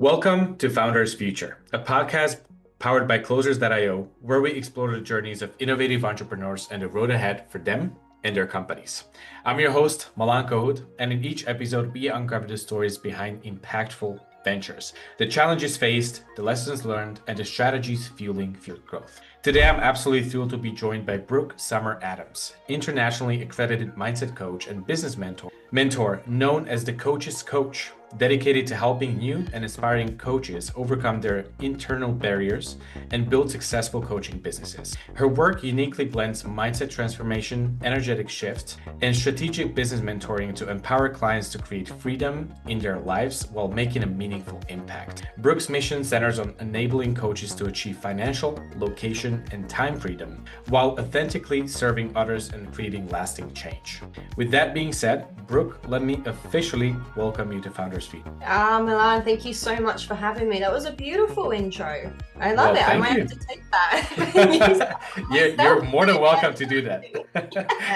Welcome to Founders Future, a podcast powered by Closers.io, where we explore the journeys of innovative entrepreneurs and the road ahead for them and their companies. I'm your host, Malan Kohut, and in each episode, we uncover the stories behind impactful ventures, the challenges faced, the lessons learned, and the strategies fueling future growth. Today, I'm absolutely thrilled to be joined by Brooke Summer Adams, internationally accredited mindset coach and business mentor known as the Coach's Coach, dedicated to helping new and aspiring coaches overcome their internal barriers and build successful coaching businesses. Her work uniquely blends mindset transformation, energetic shift, and strategic business mentoring to empower clients to create freedom in their lives while making a meaningful impact. Brooke's mission centers on enabling coaches to achieve financial, location, and time freedom while authentically serving others and creating lasting change. With that being said, Brooke, let me officially welcome you to Founders Feed. Milan, thank you so much for having me. That was a beautiful intro. I love it. I might have to take that. You're more than welcome to do that.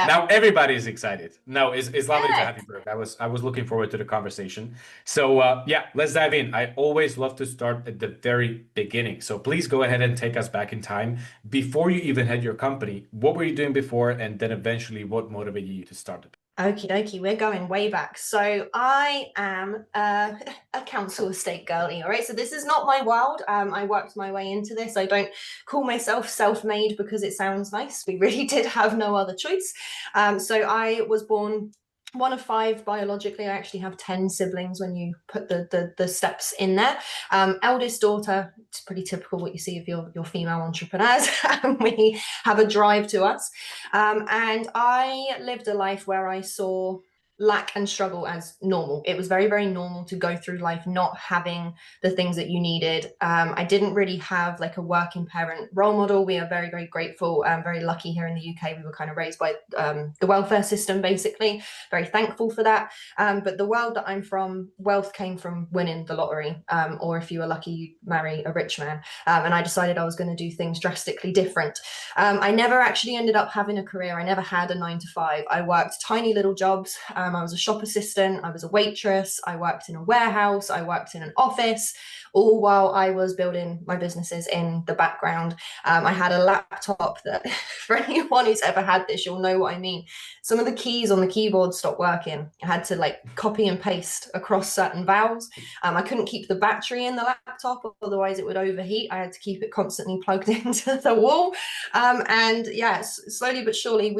Now everybody's excited. No, it's lovely to have you, Brooke. I was looking forward to the conversation. So let's dive in. I always love to start at the very beginning. So please go ahead and take us back in time before you even had your company. What were you doing before, and then eventually what motivated you to start it? Okie dokie, we're going way back. So I am a council estate girly, all right? So this is not my world. I worked my way into this. I don't call myself self-made because it sounds nice. We really did have no other choice. So I was born one of five biologically. I actually have 10 siblings when you put the steps in there. Eldest daughter, it's pretty typical what you see of your female entrepreneurs. We have a drive to us. And I lived a life where I saw lack and struggle as normal. It was very, very normal to go through life not having the things that you needed. I didn't really have like a working parent role model. We are very, very grateful and very lucky here in the UK. We were kind of raised by the welfare system, basically. Very thankful for that. But the world that I'm from, wealth came from winning the lottery, or if you were lucky, you marry a rich man. And I decided I was going to do things drastically different. I never actually ended up having a career. I never had a 9 to 5. I worked tiny little jobs. I was a shop assistant, I was a waitress, I worked in a warehouse, I worked in an office, all while I was building my businesses in the background. I had a laptop that, for anyone who's ever had this, you'll know what I mean. Some of the keys on the keyboard stopped working. I had to like copy and paste across certain valves. I couldn't keep the battery in the laptop, otherwise it would overheat. I had to keep it constantly plugged into the wall. And yes, slowly but surely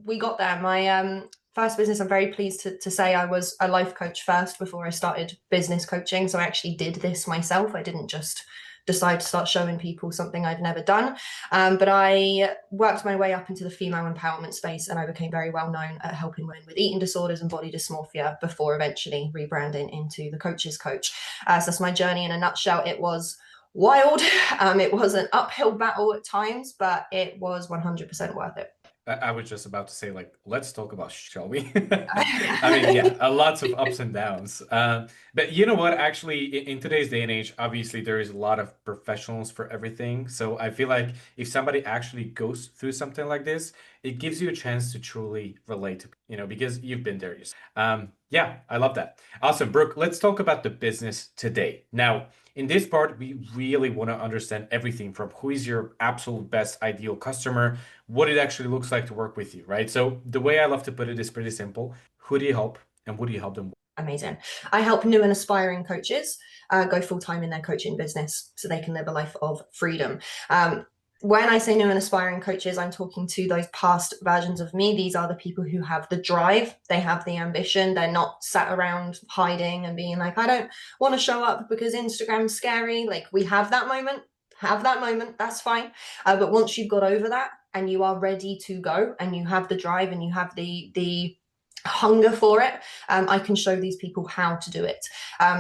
we got there. My first business, I'm very pleased to say I was a life coach first before I started business coaching. So I actually did this myself. I didn't just decide to start showing people something I'd never done. But I worked my way up into the female empowerment space, and I became very well known at helping women with eating disorders and body dysmorphia before eventually rebranding into the Coach's Coach. So that's my journey in a nutshell. It was wild. It was an uphill battle at times, but it was 100% worth it. I was just about to say, like, let's talk about, shall we? I mean, yeah, lots of ups and downs. But you know what? Actually, in today's day and age, obviously there is a lot of professionals for everything. So I feel like if somebody actually goes through something like this, it gives you a chance to truly relate to, because you've been there yourself. Yeah, I love that. Awesome, Brooke. Let's talk about the business today. Now, in this part, we really want to understand everything from who is your absolute best ideal customer, what it actually looks like to work with you, right? So the way I love to put it is pretty simple. Who do you help and what do you help them with? Amazing. I help new and aspiring coaches go full-time in their coaching business so they can live a life of freedom. When I say new and aspiring coaches, I'm talking to those past versions of me. These are the people who have the drive, they have the ambition. They're not sat around hiding and being like, I don't want to show up because Instagram's scary. Like, we have that moment, that's fine. But once you've got over that and you are ready to go and you have the drive and you have the hunger for it, I can show these people how to do it.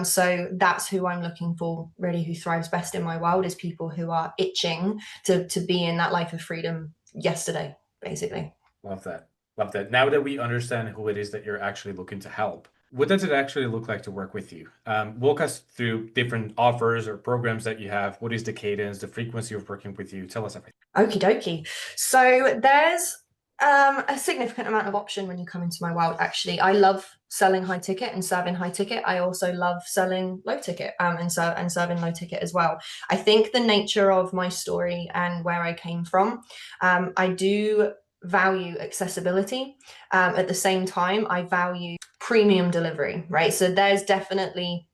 So that's who I'm looking for, really. Who thrives best in my world is people who are itching to be in that life of freedom yesterday, basically. Love that. Love that. Now that we understand who it is that you're actually looking to help, what does it actually look like to work with you? Walk us through different offers or programs that you have. What is the cadence, the frequency of working with you? Tell us everything. Okie dokie. So there's a significant amount of option when you come into my world. Actually, I love selling high ticket and serving high ticket, I also love selling low ticket and serving low ticket as well. I think the nature of my story and where I came from, I do value accessibility. At the same time, I value premium delivery, right? So there's definitely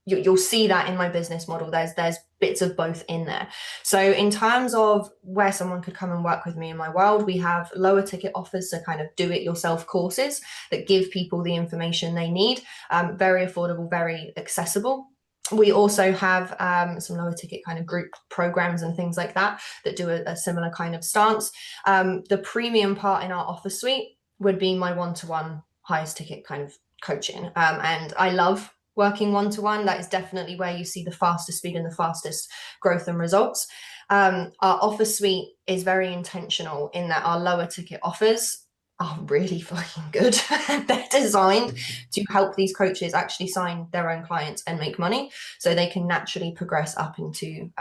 you'll see that in my business model. There's bits of both in there. So in terms of where someone could come and work with me in my world, we have lower ticket offers, so kind of do it yourself courses that give people the information they need, very affordable, very accessible. We also have some lower ticket kind of group programs and things like that do a similar kind of stance. The premium part in our offer suite would be my one-to-one highest ticket kind of coaching. And I love working one-to-one. That is definitely where you see the fastest speed and the fastest growth and results. Our offer suite is very intentional in that our lower ticket offers are really fucking good. They're designed to help these coaches actually sign their own clients and make money, so they can naturally progress up into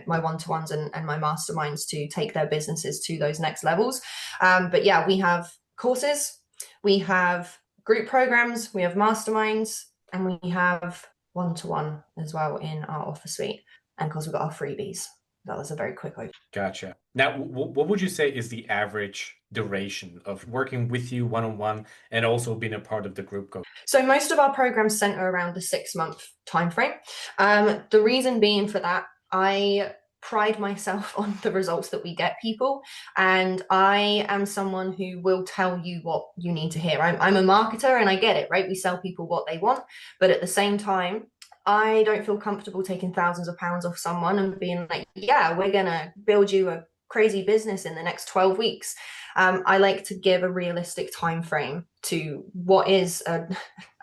my one-to-ones and my masterminds to take their businesses to those next levels. But yeah, we have courses, we have group programs, we have masterminds, and we have one-to-one as well in our offer suite. And of course, we've got our freebies. That was a very quick overview. Gotcha. Now, what would you say is the average duration of working with you one-on-one and also being a part of the group coach? So most of our programs center around the 6-month timeframe. The reason being for that, I pride myself on the results that we get people, and I am someone who will tell you what you need to hear. I'm a marketer and I get it, right? We sell people what they want, but at the same time, I don't feel comfortable taking thousands of pounds off someone and being like, yeah, we're gonna build you a crazy business in the next 12 weeks. I like to give a realistic time frame to what is a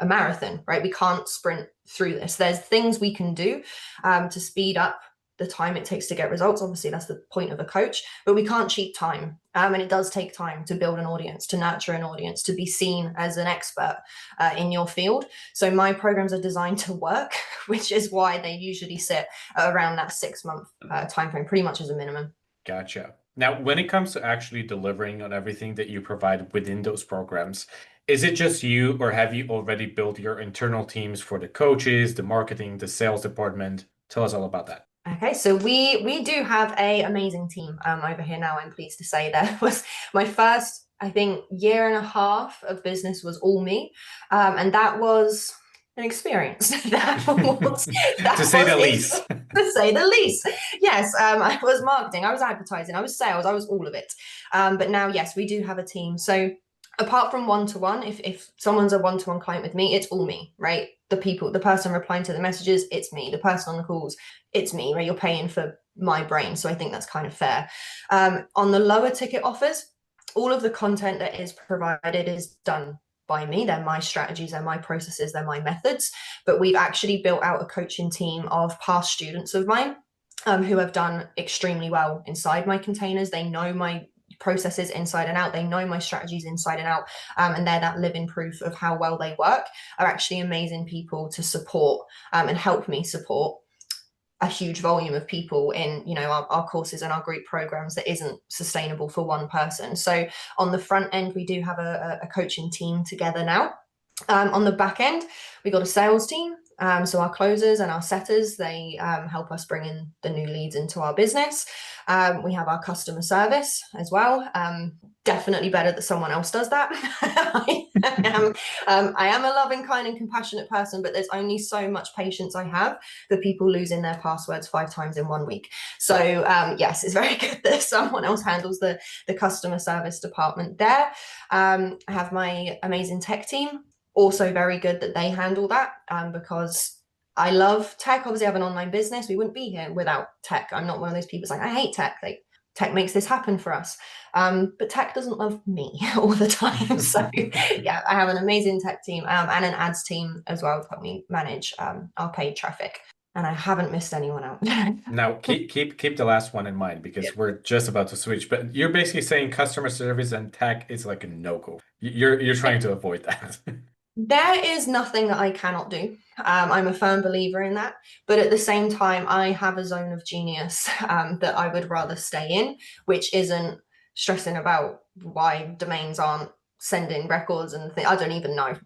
marathon, right? We can't sprint through this. There's things we can do to speed up the time it takes to get results. Obviously, that's the point of a coach, but we can't cheat time. And it does take time to build an audience, to nurture an audience, to be seen as an expert in your field. So my programs are designed to work, which is why they usually sit around that 6-month timeframe, pretty much as a minimum. Gotcha. Now, when it comes to actually delivering on everything that you provide within those programs, is it just you, or have you already built your internal teams for the coaches, the marketing, the sales department? Tell us all about that. Okay, so we do have an amazing team over here now. I'm pleased to say that was my first, I think, year and a half of business was all me, and that was an experience. To say the least. To say the least. Yes, I was marketing, I was advertising, I was sales, I was all of it. But now, yes, we do have a team. So apart from one-to-one, if someone's a one-to-one client with me, it's all me, right? The person replying to the messages, it's me. The person on the calls, it's me, right? You're paying for my brain. So I think that's kind of fair. On the lower ticket offers, all of the content that is provided is done by me. They're my strategies, they're my processes, they're my methods. But we've actually built out a coaching team of past students of mine who have done extremely well inside my containers. They know my processes inside and out. They know my strategies inside and out, and they're that living proof of how well they work. Are actually amazing people to support and help me support a huge volume of people in our courses and our group programs that isn't sustainable for one person. So on the front end, we do have a coaching team together now. On the back end, we got a sales team. So our closers and our setters, they help us bring in the new leads into our business. We have our customer service as well. Definitely better that someone else does that. I am a loving, kind, and compassionate person, but there's only so much patience I have for people losing their passwords 5 times in 1 week. So yes, it's very good that someone else handles the customer service department there. I have my amazing tech team. Also very good that they handle that because I love tech. Obviously, I have an online business. We wouldn't be here without tech. I'm not one of those people like, I hate tech. Like, tech makes this happen for us. But tech doesn't love me all the time. So yeah, I have an amazing tech team and an ads team as well to help me manage our paid traffic. And I haven't missed anyone out. Now, keep the last one in mind because we're just about to switch. But you're basically saying customer service and tech is like a no-go. You're trying to avoid that. There is nothing that I cannot do. I'm a firm believer in that. But at the same time, I have a zone of genius that I would rather stay in, which isn't stressing about why domains aren't sending records and I don't even know.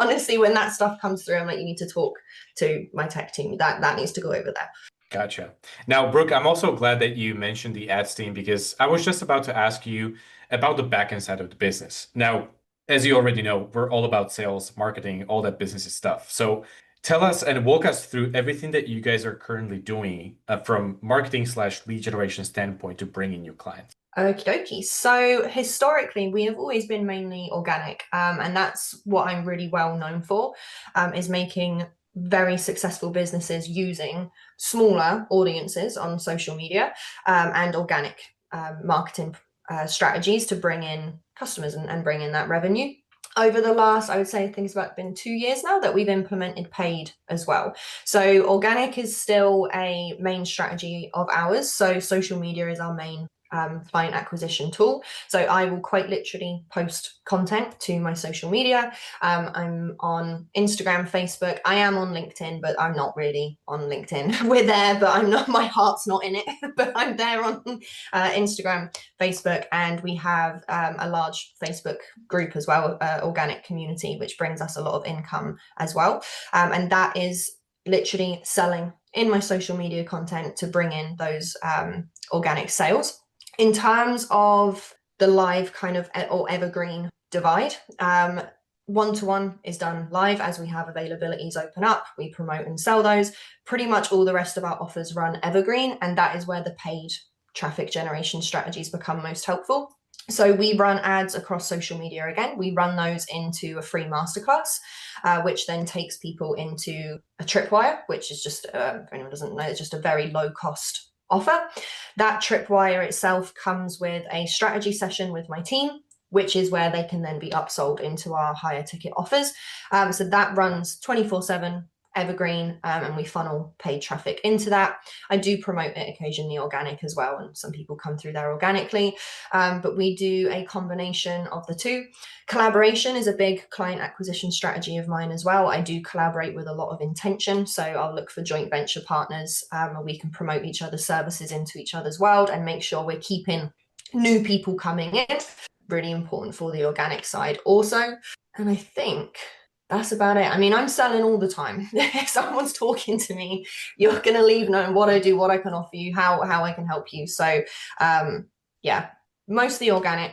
Honestly, when that stuff comes through, I'm like, you need to talk to my tech team. That needs to go over there. Gotcha. Now, Brooke, I'm also glad that you mentioned the ads team because I was just about to ask you about the back end side of the business. Now, as you already know, we're all about sales, marketing, all that businessy stuff. So tell us and walk us through everything that you guys are currently doing from marketing slash lead generation standpoint to bring in new clients. Okie dokie. So historically, we have always been mainly organic, and that's what I'm really well known for, is making very successful businesses using smaller audiences on social media and organic marketing strategies to bring in customers and bring in that revenue. Over the last, I would say, I think it's about been 2 years now that we've implemented paid as well. So organic is still a main strategy of ours. So social media is our main client acquisition tool. So I will quite literally post content to my social media. I'm on Instagram, Facebook. I am on LinkedIn, but I'm not really on LinkedIn. We're there, but I'm not, my heart's not in it, but I'm there on Instagram, Facebook, and we have a large Facebook group as well, organic community, which brings us a lot of income as well. And that is literally selling in my social media content to bring in those organic sales. In terms of the live kind of or evergreen divide, one-to-one is done live as we have availabilities open up. We promote and sell those. Pretty much all the rest of our offers run evergreen, and that is where the paid traffic generation strategies become most helpful. So we run ads across social media again. We run those into a free masterclass, which then takes people into a tripwire, which is just, if anyone doesn't know, it's just a very low cost offer. That tripwire itself comes with a strategy session with my team, which is where they can then be upsold into our higher ticket offers. So that runs 24/7 evergreen, and we funnel paid traffic into that. I do promote it occasionally organic as well, and some people come through there organically, but we do a combination of the two. Collaboration is a big client acquisition strategy of mine as well. I do collaborate with a lot of intention, so I'll look for joint venture partners where we can promote each other's services into each other's world and make sure we're keeping new people coming in. Really important for the organic side also. And I think that's about it. I mean, I'm selling all the time. If someone's talking to me, you're going to leave knowing what I do, what I can offer you, how I can help you. So yeah, mostly organic,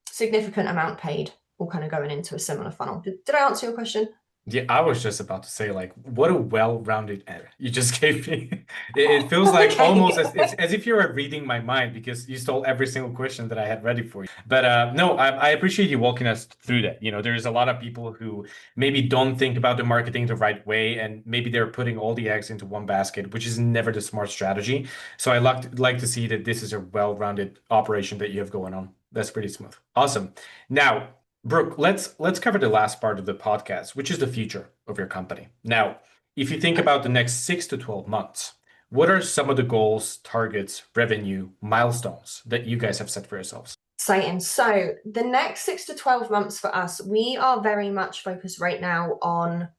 significant amount paid, all kind of going into a similar funnel. Did I answer your question? Yeah, I was just about to say, like, what a well-rounded ad you just gave me. It feels like Okay. almost as if you were reading my mind because you stole every single question that I had ready for you. But no, I appreciate you walking us through that. You know, there's a lot of people who maybe don't think about the marketing the right way, and maybe they're putting all the eggs into one basket, which is never the smart strategy. So I like to see that this is a well-rounded operation that you have going on. That's pretty smooth. Awesome. Now, Brooke, let's cover the last part of the podcast, which is the future of your company. Now, if you think about the next 6 to 12 months, what are some of the goals, targets, revenue, milestones that you guys have set for yourselves? Exciting. So the next 6 to 12 months for us, we are very much focused right now on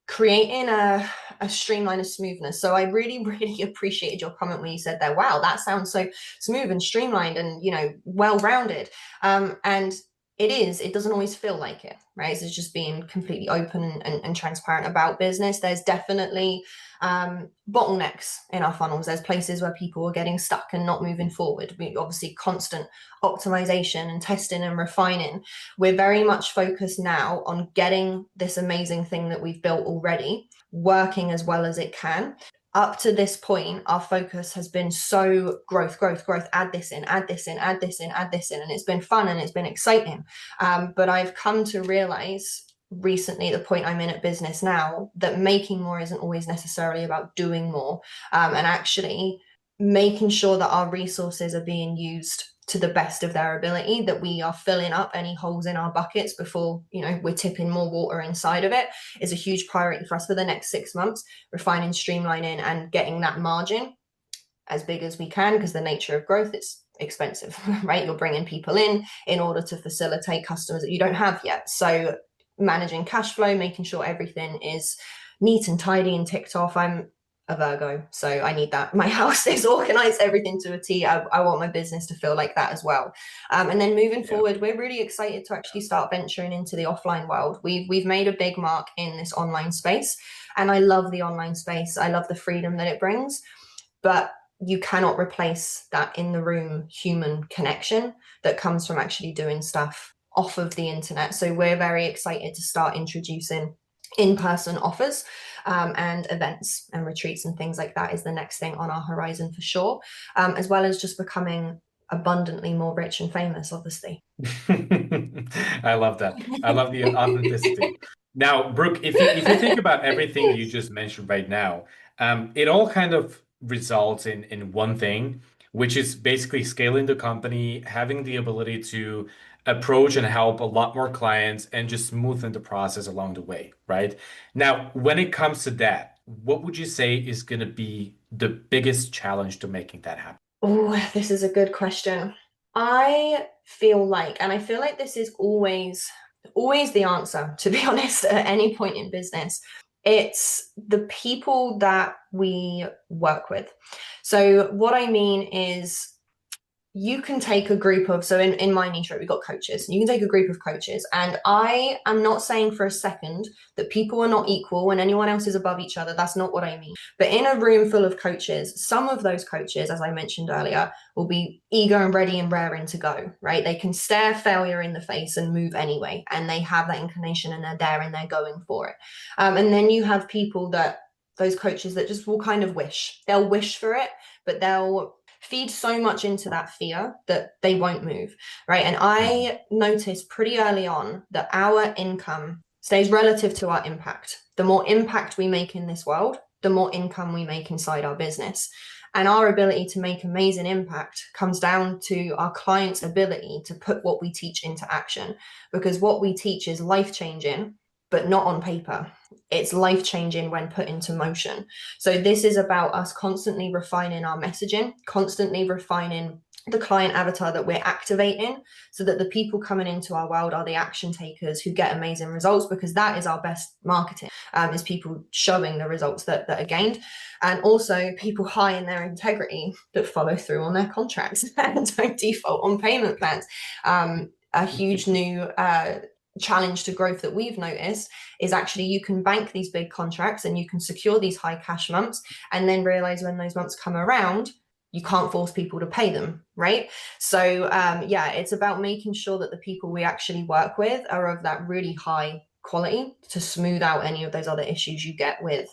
creating a streamline of smoothness. So I really, really appreciated your comment when you said that, wow, that sounds so smooth and streamlined and, you know, well-rounded. And it doesn't always feel like it, right? It's just being completely open and transparent about business. There's definitely bottlenecks in our funnels. There's places where people are getting stuck and not moving forward. We obviously constant optimization and testing and refining. We're very much focused now on getting this amazing thing that we've built already working as well as it can. Up to this point, our focus has been so growth, add this in, add this in, add this in, add this in. And it's been fun and it's been exciting. But I've come to realize recently, the point I'm in at business now, that making more isn't always necessarily about doing more, and actually making sure that our resources are being used to the best of their ability, that we are filling up any holes in our buckets before, you know, we're tipping more water inside of it, is a huge priority for us for the next 6 months. Refining, streamlining, and getting that margin as big as we can, because the nature of growth, it's expensive, right? You're bringing people in order to facilitate customers that you don't have yet. So managing cash flow, making sure everything is neat and tidy and ticked off. a Virgo, so I need that. My house is organized, everything to a T. I want my business to feel like that as well. And then moving forward, we're really excited to actually start venturing into the offline world. We've made a big mark in this online space, and I love the online space. I love the freedom that it brings, but you cannot replace that in the room human connection that comes from actually doing stuff off of the internet. So we're very excited to start introducing in-person offers, and events and retreats and things like that is the next thing on our horizon for sure, as well as just becoming abundantly more rich and famous, obviously. I love that. I love the authenticity. Now, Brooke, if you think about everything you just mentioned right now, it all kind of results in one thing, which is basically scaling the company, having the ability to approach and help a lot more clients, and just smoothen the process along the way, right? Now, when it comes to that, what would you say is going to be the biggest challenge to making that happen? Oh, this is a good question. I feel like this is always the answer, to be honest, at any point in business. It's the people that we work with. So what I mean is, you can take a group of, so in my niche, right, we've got coaches. You can take a group of coaches, and I am not saying for a second that people are not equal and anyone else is above each other. That's not what I mean. But in a room full of coaches, some of those coaches, as I mentioned earlier, will be eager and ready and raring to go, right? They can stare failure in the face and move anyway, and they have that inclination and they're there and they're going for it. And then you have people that, those coaches that just will kind of wish. They'll wish for it, but they'll feed so much into that fear that they won't move, right? And I noticed pretty early on that our income stays relative to our impact. The more impact we make in this world, the more income we make inside our business. And our ability to make amazing impact comes down to our clients' ability to put what we teach into action, because what we teach is life-changing, but not on paper. It's life-changing when put into motion. So this is about us constantly refining our messaging, constantly refining the client avatar that we're activating, so that the people coming into our world are the action takers who get amazing results, because that is our best marketing, is people showing the results that are gained, and also people high in their integrity that follow through on their contracts and don't default on payment plans. A huge new challenge to growth that we've noticed is actually you can bank these big contracts and you can secure these high cash months, and then realize when those months come around, you can't force people to pay them, right? So yeah, it's about making sure that the people we actually work with are of that really high quality to smooth out any of those other issues you get with,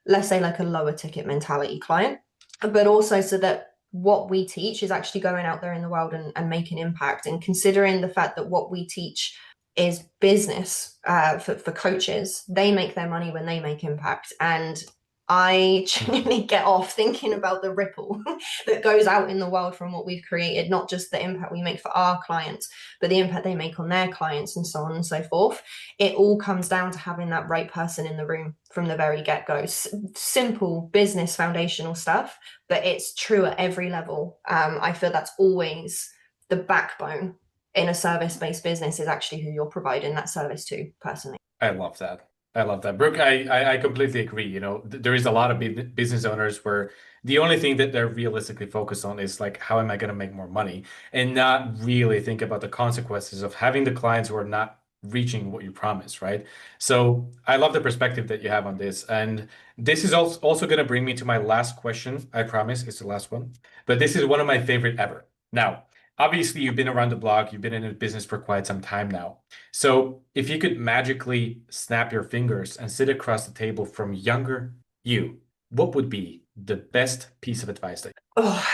let's say, like a lower ticket mentality client, but also so that what we teach is actually going out there in the world and making impact. And considering the fact that what we teach is business, for coaches, they make their money when they make impact. And I genuinely get off thinking about the ripple that goes out in the world from what we've created, not just the impact we make for our clients, but the impact they make on their clients, and so on and so forth. It all comes down to having that right person in the room from the very get-go. Simple business foundational stuff, but it's true at every level. I feel that's always the backbone in a service-based business, is actually who you're providing that service to, personally. I love that. I love that. Brooke, I completely agree. You know, there is a lot of business owners where the only thing that they're realistically focused on is like, how am I going to make more money? And not really think about the consequences of having the clients who are not reaching what you promised, right? So I love the perspective that you have on this. And this is also going to bring me to my last question. I promise it's the last one, but this is one of my favorite ever. Now, obviously, you've been around the block, you've been in the business for quite some time now. So, if you could magically snap your fingers and sit across the table from younger you, what would be the best piece of advice that Oh,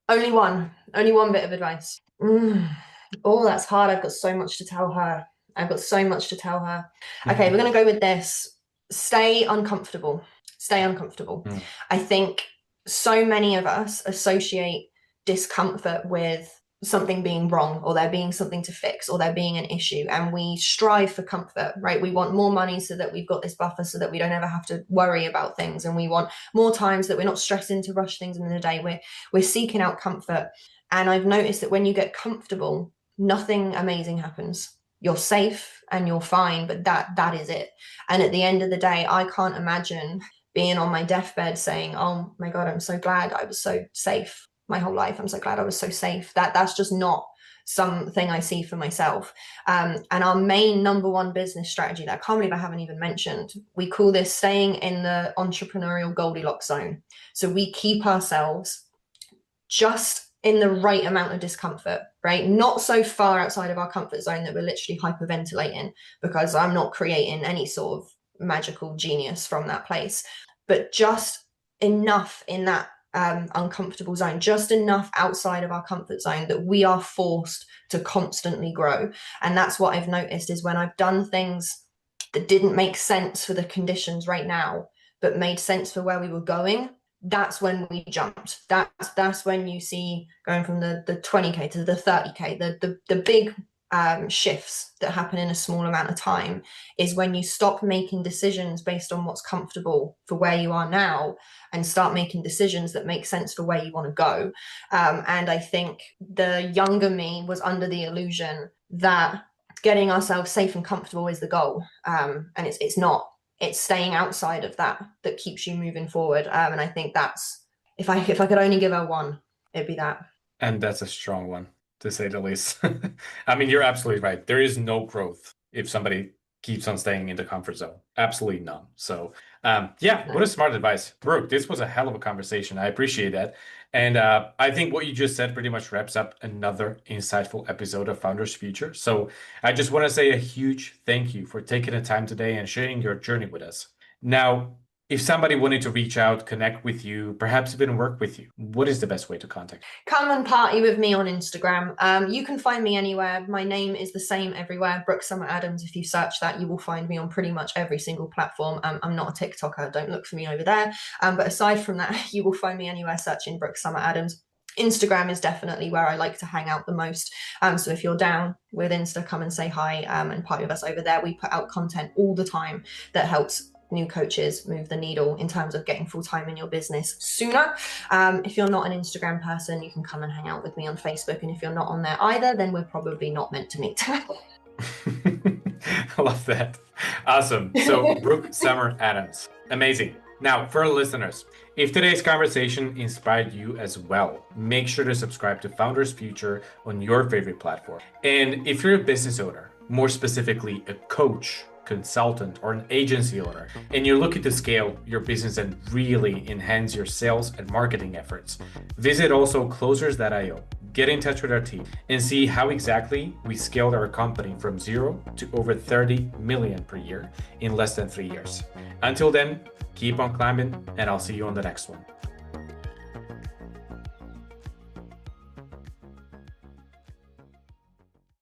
only one bit of advice. Oh, that's hard. I've got so much to tell her. I've got so much to tell her. Okay, we're going to go with this. Stay uncomfortable. Stay uncomfortable. Mm. I think so many of us associate discomfort with something being wrong, or there being something to fix, or there being an issue, and we strive for comfort, right? We want more money so that we've got this buffer so that we don't ever have to worry about things, and we want more time so that we're not stressing to rush things in the day. We're seeking out comfort, and I've noticed that when you get comfortable, nothing amazing happens. You're safe and you're fine, but that is it. And at the end of the day, I can't imagine being on my deathbed saying, oh my God, I'm so glad I was so safe my whole life. I'm so glad I was so safe. That's just not something I see for myself. And our main number one business strategy that I can't believe I haven't even mentioned, we call this staying in the entrepreneurial Goldilocks zone. So we keep ourselves just in the right amount of discomfort, right? Not so far outside of our comfort zone that we're literally hyperventilating, because I'm not creating any sort of magical genius from that place, but just enough in that uncomfortable zone, just enough outside of our comfort zone that we are forced to constantly grow. And that's what I've noticed is when I've done things that didn't make sense for the conditions right now, but made sense for where we were going, that's when we jumped. That's when you see going from the 20K to the 30K, the big shifts that happen in a small amount of time is when you stop making decisions based on what's comfortable for where you are now and start making decisions that make sense for where you want to go. And I think the younger me was under the illusion that getting ourselves safe and comfortable is the goal. And it's not. It's staying outside of that keeps you moving forward. And I think that's, if I could only give her one, it'd be that. And that's a strong one, to say the least. I mean, you're absolutely right. There is no growth if somebody keeps on staying in the comfort zone. Absolutely none. So, yeah, what a smart advice. Brooke, this was a hell of a conversation. I appreciate that. And I think what you just said pretty much wraps up another insightful episode of Founders Future. So I just want to say a huge thank you for taking the time today and sharing your journey with us. Now, if somebody wanted to reach out, connect with you, perhaps even work with you, what is the best way to contact you? Come and party with me on Instagram. You can find me anywhere. My name is the same everywhere. Brooke Summer Adams. If you search that, you will find me on pretty much every single platform. I'm not a TikToker. Don't look for me over there. But aside from that, you will find me anywhere searching Brooke Summer Adams. Instagram is definitely where I like to hang out the most. So if you're down with Insta, come and say hi and party with us over there. We put out content all the time that helps new coaches move the needle in terms of getting full-time in your business sooner. If you're not an Instagram person, you can come and hang out with me on Facebook. And if you're not on there either, then we're probably not meant to meet. I love that. Awesome. So Brooke Summer Adams. Amazing. Now, for our listeners, if today's conversation inspired you as well, make sure to subscribe to Founders Future on your favorite platform. And if you're a business owner, more specifically a coach, consultant, or an agency owner, and you're looking to scale your business and really enhance your sales and marketing efforts, visit also closers.io. Get in touch with our team and see how exactly we scaled our company from 0 to over 30 million per year in less than 3 years. Until then, keep on climbing, and I'll see you on the next one.